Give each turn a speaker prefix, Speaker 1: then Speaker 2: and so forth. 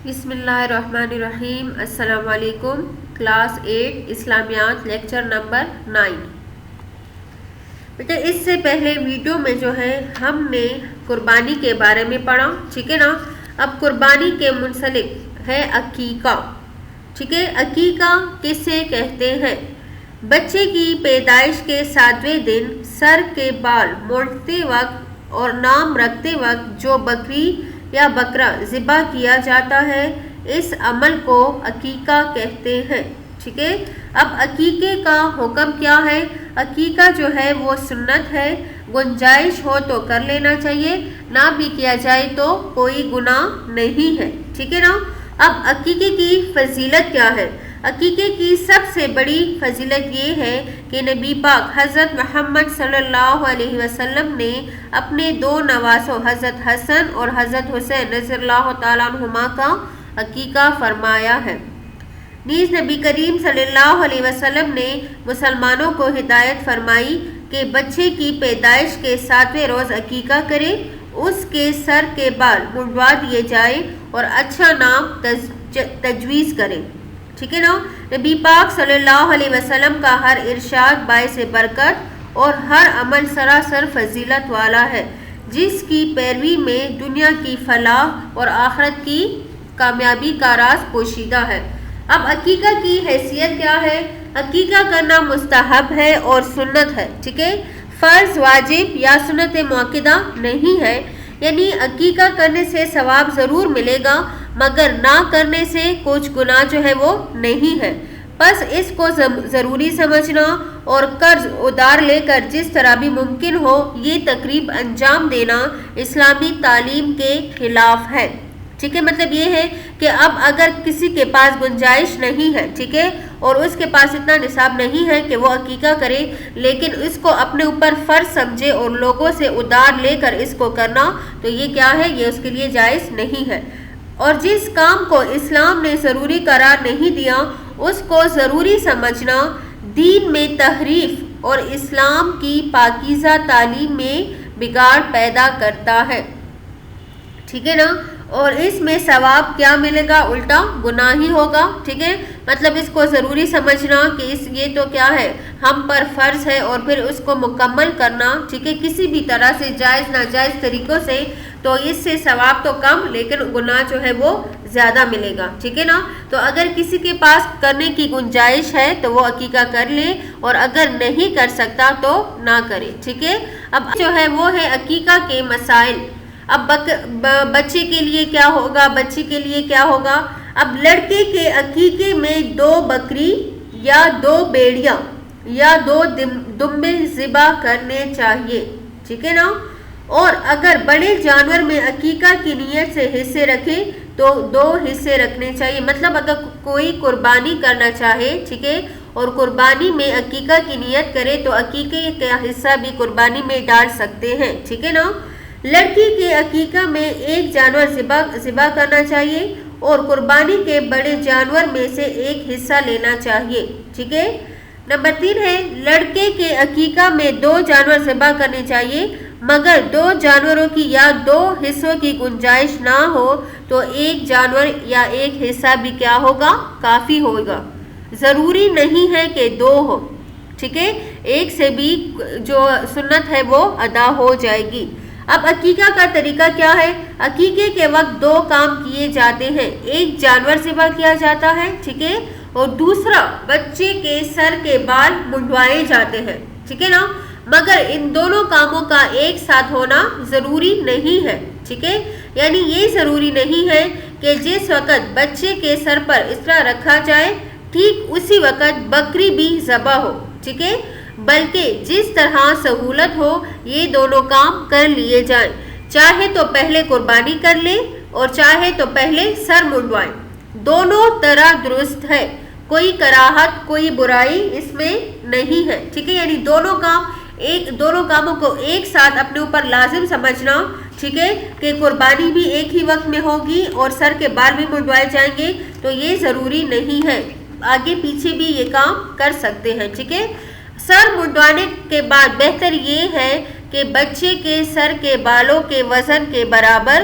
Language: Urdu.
Speaker 1: بسم اللہ الرحمن الرحیم۔ السلام علیکم۔ کلاس 8 اسلامیات لیکچر نمبر 9۔ بیٹا اس سے پہلے ویڈیو میں جو ہے ہم نے قربانی کے بارے میں پڑھا، ٹھیک ہے نا۔ اب قربانی کے منسلک ہے عقیقہ، ٹھیک ہے۔ عقیقہ کسے کہتے ہیں؟ بچے کی پیدائش کے 7ویں دن سر کے بال مونڈتے وقت اور نام رکھتے وقت جو بکری یا بکرا ذبح کیا جاتا ہے، اس عمل کو عقیقہ کہتے ہیں، ٹھیک ہے۔ اب عقیقے کا حکم کیا ہے؟ عقیقہ جو ہے وہ سنت ہے، گنجائش ہو تو کر لینا چاہیے، نہ بھی کیا جائے تو کوئی گناہ نہیں ہے، ٹھیک ہے نا۔ اب عقیقے کی فضیلت کیا ہے؟ عقیقے کی سب سے بڑی فضیلت یہ ہے کہ نبی پاک حضرت محمد صلی اللہ علیہ وسلم نے اپنے 2 نواسوں حضرت حسن اور حضرت حسین رضی اللہ تعالیٰ عنہما کا عقیقہ فرمایا ہے۔ نیز نبی کریم صلی اللہ علیہ وسلم نے مسلمانوں کو ہدایت فرمائی کہ بچے کی پیدائش کے 7ویں روز عقیقہ کرے، اس کے سر کے بال منڈوا دیے جائے اور اچھا نام تجویز کرے، ٹھیک ہے نا۔ نبی پاک صلی اللہ علیہ وسلم کا ہر ارشاد باعث برکت اور ہر عمل سراسر فضیلت والا ہے، جس کی پیروی میں دنیا کی فلاح اور آخرت کی کامیابی کا راز پوشیدہ ہے۔ اب عقیقہ کی حیثیت کیا ہے؟ عقیقہ کرنا مستحب ہے اور سنت ہے، ٹھیک ہے۔ فرض، واجب یا سنت مؤکدہ نہیں ہے، یعنی عقیقہ کرنے سے ثواب ضرور ملے گا مگر نہ کرنے سے کچھ گناہ جو ہے وہ نہیں ہے۔ بس اس کو ضروری سمجھنا اور قرض ادھار لے کر جس طرح بھی ممکن ہو یہ تقریب انجام دینا اسلامی تعلیم کے خلاف ہے، ٹھیک ہے۔ مطلب یہ ہے کہ اب اگر کسی کے پاس گنجائش نہیں ہے، ٹھیک ہے، اور اس کے پاس اتنا نصاب نہیں ہے کہ وہ عقیقہ کرے، لیکن اس کو اپنے اوپر فرض سمجھے اور لوگوں سے ادھار لے کر اس کو کرنا، تو یہ کیا ہے؟ یہ اس کے لیے جائز نہیں ہے۔ اور جس کام کو اسلام نے ضروری قرار نہیں دیا اس کو ضروری سمجھنا دین میں تحریف اور اسلام کی پاکیزہ تعلیم میں بگاڑ پیدا کرتا ہے، ٹھیک ہے نا۔ اور اس میں ثواب کیا ملے گا؟ الٹا گناہ ہی ہوگا، ٹھیک ہے۔ مطلب اس کو ضروری سمجھنا کہ یہ تو کیا ہے، ہم پر فرض ہے، اور پھر اس کو مکمل کرنا، ٹھیک ہے، کسی بھی طرح سے جائز ناجائز طریقوں سے، تو اس سے ثواب تو کم لیکن گناہ جو ہے وہ زیادہ ملے گا، ٹھیک ہے نا۔ تو اگر کسی کے پاس کرنے کی گنجائش ہے تو وہ عقیقہ کر لے، اور اگر نہیں کر سکتا تو نہ کرے، ٹھیک ہے۔ اب جو ہے وہ ہے عقیقہ کے مسائل۔ اب بچے کے لیے کیا ہوگا؟ بچے کے لیے کیا ہوگا؟ اب لڑکے کے عقیقے میں 2 بکری یا 2 بیڑیاں یا 2 دمبے ذبح کرنے چاہیے، ٹھیک ہے نا۔ اور اگر بڑے جانور میں عقیقہ کی نیت سے حصے رکھے تو 2 حصے رکھنے چاہیے۔ مطلب اگر کوئی قربانی کرنا چاہے، ٹھیک ہے، اور قربانی میں عقیقہ کی نیت کرے تو عقیقے کا حصہ بھی قربانی میں ڈال سکتے ہیں، ٹھیک ہے نا۔ لڑکی کے عقیقہ میں 1 جانور ذبح کرنا چاہیے اور قربانی کے بڑے جانور میں سے 1 حصہ لینا چاہیے، ٹھیک ہے۔ نمبر 3 ہے لڑکے کے عقیقہ میں 2 جانور ذبح کرنے چاہیے مگر 2 جانوروں کی یا 2 حصوں کی گنجائش نہ ہو تو 1 جانور یا 1 حصہ بھی کیا ہوگا؟ کافی ہوگا۔ ضروری نہیں ہے کہ 2 ہو، ٹھیک ہے، 1 سے بھی جو سنت ہے وہ ادا ہو جائے گی۔ اب عقیقہ کا طریقہ کیا ہے؟ عقیقے کے وقت 2 کام کیے جاتے ہیں، 1 جانور ذبح کیا جاتا ہے، ٹھیک ہے، اور دوسرا بچے کے سر کے بال منڈوائے جاتے ہیں، ٹھیک ہے نا۔ مگر ان دونوں کاموں کا ایک ساتھ ہونا ضروری نہیں ہے، ٹھیک ہے۔ یعنی یہ ضروری نہیں ہے کہ جس وقت بچے کے سر پر اس طرح رکھا جائے ٹھیک اسی وقت بکری بھی ذبح ہو، ٹھیک ہے، بلکہ جس طرح سہولت ہو یہ دونوں کام کر لیے جائیں، چاہے تو پہلے قربانی کر لیں اور چاہے تو پہلے سر منڈوائیں، دونوں طرح درست ہے، کوئی کراہت کوئی برائی اس میں نہیں ہے، ٹھیک ہے۔ یعنی دونوں کاموں کو ایک ساتھ اپنے اوپر لازم سمجھنا، ٹھیک ہے، کہ قربانی بھی ایک ہی وقت میں ہوگی اور سر کے بال بھی منڈوائے جائیں گے، تو یہ ضروری نہیں ہے، آگے پیچھے بھی یہ کام کر سکتے ہیں، ٹھیک ہے۔ سر منڈوانے کے بعد بہتر یہ ہے کہ بچے کے سر کے بالوں کے وزن کے برابر